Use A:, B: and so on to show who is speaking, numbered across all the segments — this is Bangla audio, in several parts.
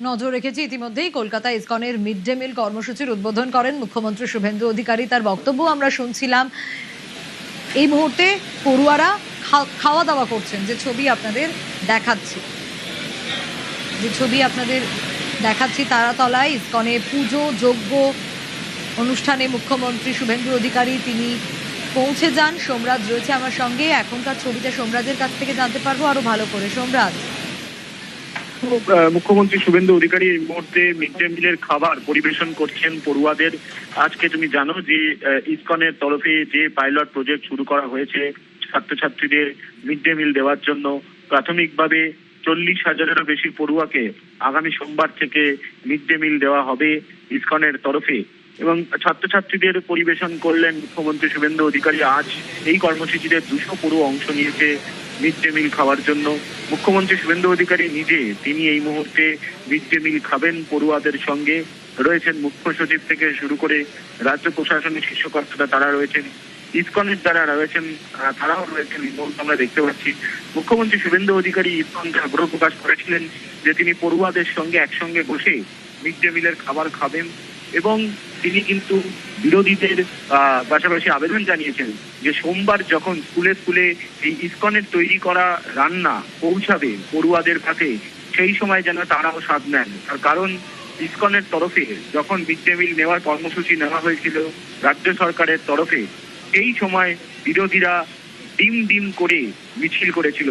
A: নজর রেখেছি ইতিমধ্যেই কলকাতা ইসকনের মিড ডে মিল কর্মসূচির উদ্বোধন করেন মুখ্যমন্ত্রী শুভেন্দু অধিকারী। তার বক্তব্য আমরা শুনছিলাম। এই মুহূর্তে পড়ুয়ারা খাওয়া দাওয়া করছেন, যে ছবি আপনাদের দেখাচ্ছি তারাতলায় ইসকনে পুজো যজ্ঞ অনুষ্ঠানে মুখ্যমন্ত্রী শুভেন্দু অধিকারী তিনি পৌঁছে যান। সোমরাজ রয়েছে আমার সঙ্গে, এখনকার ছবিটা সোমরাজের কাছ থেকে জানতে পারবো আরো ভালো করে। সোমরাজ,
B: মুখ্যমন্ত্রী শুভেন্দু অধিকারী এই মুহূর্তে মিড ডে মিলের খাবার পরিবেশন করছেন পড়ুয়াদের। আজকে তুমি জানো যে ইসকনের তরফে যে পাইলট প্রজেক্ট শুরু করা হয়েছে ছাত্রছাত্রীদের মিড ডে মিল দেওয়ার জন্য। প্রাথমিকভাবে 40,000-এরও বেশি পড়ুয়াকে আগামী সোমবার থেকে মিড ডে মিল দেওয়া হবে ইসকনের তরফে, এবং ছাত্রছাত্রীদের পরিবেশন করলেন মুখ্যমন্ত্রী শুভেন্দু অধিকারী। আজ এই কর্মসূচিতে 200 পড়ুয়া অংশ নিয়েছে মিড ডে মিল খাওয়ার জন্য। মুখ্যমন্ত্রী শুভেন্দু অধিকারী নিজে তিনি এই মুহূর্তে মিড ডে মিল খাবেন পড়ুয়াদের সঙ্গে। রয়েছেন মুখ্য সচিব থেকে শুরু করে রাজ্য প্রশাসনের শীর্ষ কর্তারা, তারা রয়েছেন। ইসকনের যারা রয়েছেন তারাও রয়েছেন, আমরা দেখতে পাচ্ছি। মুখ্যমন্ত্রী শুভেন্দু অধিকারী ইসকনকে আগ্রহ প্রকাশ করেছিলেন যে তিনি পড়ুয়াদের সঙ্গে একসঙ্গে বসে মিড ডে মিলের খাবার খাবেন, এবং তিনি কিন্তু বিরোধীদের পাশাপাশি আবেদন জানিয়েছেন যে সোমবার যখন স্কুলে স্কুলে এই ইসকনের তৈরি করা রান্না পৌঁছাবে পড়ুয়াদের কাছে, সেই সময় যেন তারাও স্বাদ নেন। তার কারণ ইসকনের তরফে যখন মিড ডে মিল নেওয়ার কর্মসূচি নেওয়া হয়েছিল রাজ্য সরকারের তরফে, সেই সময় বিরোধীরা ডিম ডিম করে মিছিল করেছিল।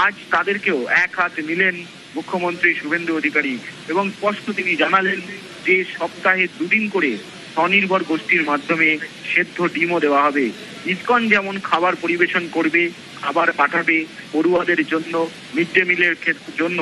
B: আজ তাদেরকেও এক হাত নিলেন মুখ্যমন্ত্রী শুভেন্দু অধিকারী, এবং স্পষ্ট তিনি জানালেন যে সপ্তাহে 2 দিন করে স্বনির্ভর গোষ্ঠীর মাধ্যমে সেদ্ধ ডিমও দেওয়া হবে। ইসকন যেমন খাবার পরিবেশন করবে, খাবার পাঠাবে পড়ুয়াদের জন্য মিড ডে মিলের জন্য,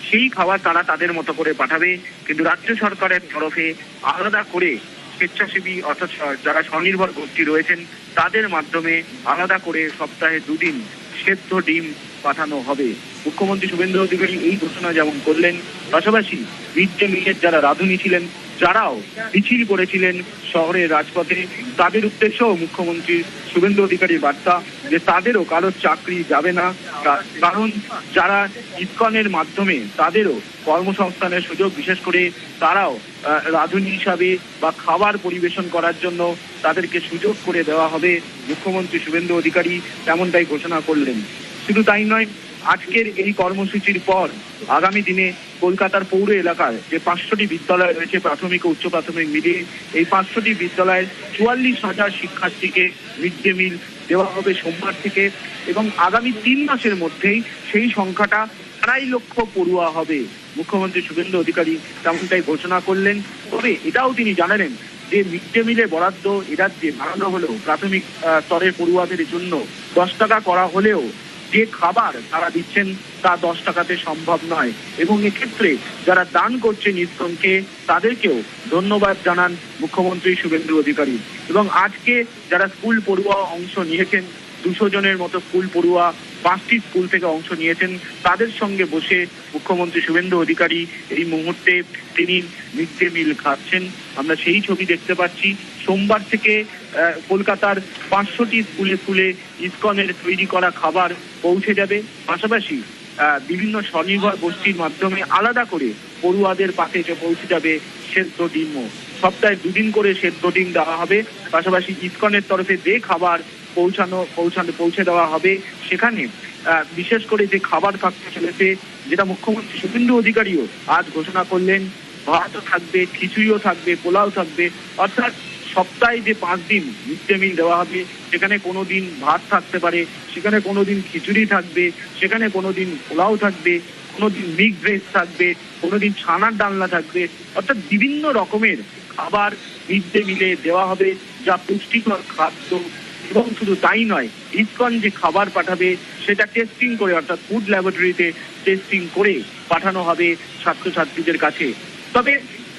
B: সেই খাবার তারা তাদের মতো করে পাঠাবে, কিন্তু রাজ্য সরকারের তরফে আলাদা করে স্বেচ্ছাসেবী অর্থাৎ যারা স্বনির্ভর গোষ্ঠী রয়েছেন তাদের মাধ্যমে আলাদা করে সপ্তাহে 2 দিন সেদ্ধ ডিম পাঠানো হবে। মুখ্যমন্ত্রী শুভেন্দু অধিকারী এই ঘোষণা যেমন করলেন, পাশাপাশি মিড ডে মিলের যারা রাঁধুনি ছিলেন, যারাও মিছিল করেছিলেন শহরের রাজপথে, তাদের উদ্দেশ্যেও মুখ্যমন্ত্রী শুভেন্দু অধিকারীর বার্তা যে তাদেরও কারোর চাকরি যাবে না, কারণ যারা ইসকনের মাধ্যমে তাদেরও কর্মসংস্থানের সুযোগ, বিশেষ করে তারাও রাঁধুনি হিসাবে বা খাবার পরিবেশন করার জন্য তাদেরকে সুযোগ করে দেওয়া হবে। মুখ্যমন্ত্রী শুভেন্দু অধিকারী তেমনটাই ঘোষণা করলেন। শুধু তাই নয়, আজকের এই কর্মসূচির পর আগামী দিনে কলকাতার পৌর এলাকার যে 500টি বিদ্যালয় রয়েছে প্রাথমিক ও উচ্চ প্রাথমিক মিলিয়ে, এই 500টি বিদ্যালয়ের 44,000 শিক্ষার্থীকে মিড ডে মিল দেওয়া হবে সোমবার থেকে, এবং আগামী 3 মাসের মধ্যেই সেই সংখ্যাটা 2.5 লক্ষ পড়ুয়া হবে। মুখ্যমন্ত্রী শুভেন্দু অধিকারী তেমনটাই ঘোষণা করলেন। তবে এটাও তিনি জানালেন যে মিড ডে মিলে বরাদ্দ এ রাজ্যে বাড়ানো হলেও প্রাথমিক স্তরের পড়ুয়াদের জন্য 10 টাকা করা হলেও যে খাবার তারা দিচ্ছেন তা 10 টাকাতে সম্ভব নয়, এবং এক্ষেত্রে যারা দান করছেন ইসকনকে তাদেরকেও ধন্যবাদ জানান মুখ্যমন্ত্রী শুভেন্দু অধিকারী। এবং আজকে যারা স্কুল পড়ুয়া অংশ নিয়েছেন, 200 জনের মতো স্কুল পড়ুয়া 5টি স্কুল থেকে অংশ নিয়েছেন, তাদের সঙ্গে বসে মুখ্যমন্ত্রী শুভেন্দু অধিকারী এই মুহূর্তে তিনি মিড ডে মিল খাচ্ছেন। আমরা সেই ছবি দেখতে পাচ্ছি। সোমবার থেকে কলকাতার 500টি স্কুলে স্কুলে ইসকনের তৈরি করা খাবার পৌঁছে যাবে, পাশাপাশি বিভিন্ন স্বনির্ভর গোষ্ঠীর মাধ্যমে আলাদা করে পড়ুয়াদের পাশে পৌঁছে যাবে সেদ্ধ ডিমও। সপ্তাহে 2 দিন করে সেদ্ধ ডিম দেওয়া হবে, পাশাপাশি ইসকনের তরফে যে খাবার পৌঁছে দেওয়া হবে সেখানে বিশেষ করে যে খাবার থাকতে চলেছে, যেটা মুখ্যমন্ত্রী শুভেন্দু অধিকারীও আজ ঘোষণা করলেন, ভাতও থাকবে, খিচুড়িও থাকবে, পোলাও থাকবে, অর্থাৎ সপ্তাহে যে 5 দিন মিড ডে মিল দেওয়া হবে সেখানে কোনো দিন ভাত থাকতে পারে, সেখানে কোনো দিন খিচুড়ি থাকবে, সেখানে কোনো দিন পোলাও থাকবে, কোনোদিন মিক্সড ভেজ থাকবে, কোনোদিন ছানার ডালনা থাকবে, অর্থাৎ বিভিন্ন রকমের খাবার মিড ডে মিলে দেওয়া হবে, যা পুষ্টিকর খাদ্য। এবং শুধু তাই নয়, ইসকন যে খাবার পাঠাবে সেটা টেস্টিং করে, অর্থাৎ ফুড ল্যাবরেটরিতে টেস্টিং করে পাঠানো হবে ছাত্রছাত্রীদের কাছে। তবে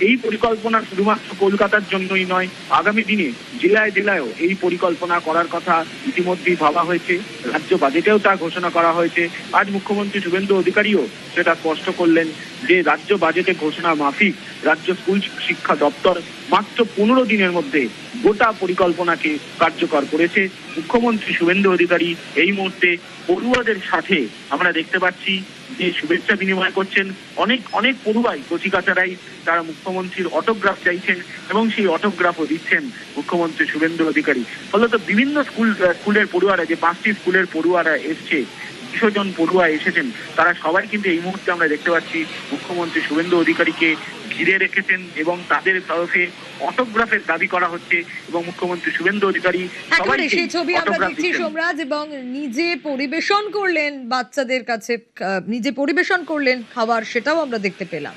B: এই পরিকল্পনা শুধুমাত্র কলকাতার জন্যই নয়, আগামী দিনে জেলায় জেলায়ও এই পরিকল্পনা করার কথা ইতিমধ্যেই ভাবা হয়েছে, রাজ্য বাজেটেও তা ঘোষণা করা হয়েছে। আজ মুখ্যমন্ত্রী শুভেন্দু অধিকারীও সেটা স্পষ্ট করলেন যে রাজ্য বাজেটে ঘোষণা মাফিক রাজ্য স্কুল শিক্ষা দপ্তর মাত্র 15 দিনের মধ্যে গোটা পরিকল্পনাকে কার্যকর করেছে। মুখ্যমন্ত্রী শুভেন্দু অধিকারী এই মুহূর্তে পড়ুয়াদের সাথে আমরা দেখতে পাচ্ছি যে শুভেচ্ছা বিনিময় করছেন। অনেক অনেক পড়ুয়াই কচিকাচারাই তারা মুখ্যমন্ত্রীর অটোগ্রাফ চাইছেন এবং সেই অটোগ্রাফও দিচ্ছেন মুখ্যমন্ত্রী শুভেন্দু অধিকারী। ফলত বিভিন্ন স্কুলের পড়ুয়ারা, যে 5টি স্কুলের পড়ুয়ারা এসছে, 200 জন পড়ুয়া এসেছেন, তারা সবাই কিন্তু এই মুহূর্তে আমরা দেখতে পাচ্ছি মুখ্যমন্ত্রী শুভেন্দু অধিকারীকে ঘিরে রেখেছেন এবং তাদের তরফে অটোগ্রাফের দাবি করা হচ্ছে এবং মুখ্যমন্ত্রী শুভেন্দু অধিকারী
A: একেবারে
B: সবাইকে
A: সেই ছবি আমরা
B: অটোগ্রাফ
A: দেখছি
B: দিচ্ছেন।
A: সোমরাজ, এবং নিজে পরিবেশন করলেন বাচ্চাদের কাছে, নিজে পরিবেশন করলেন খাবার, সেটাও আমরা দেখতে পেলাম।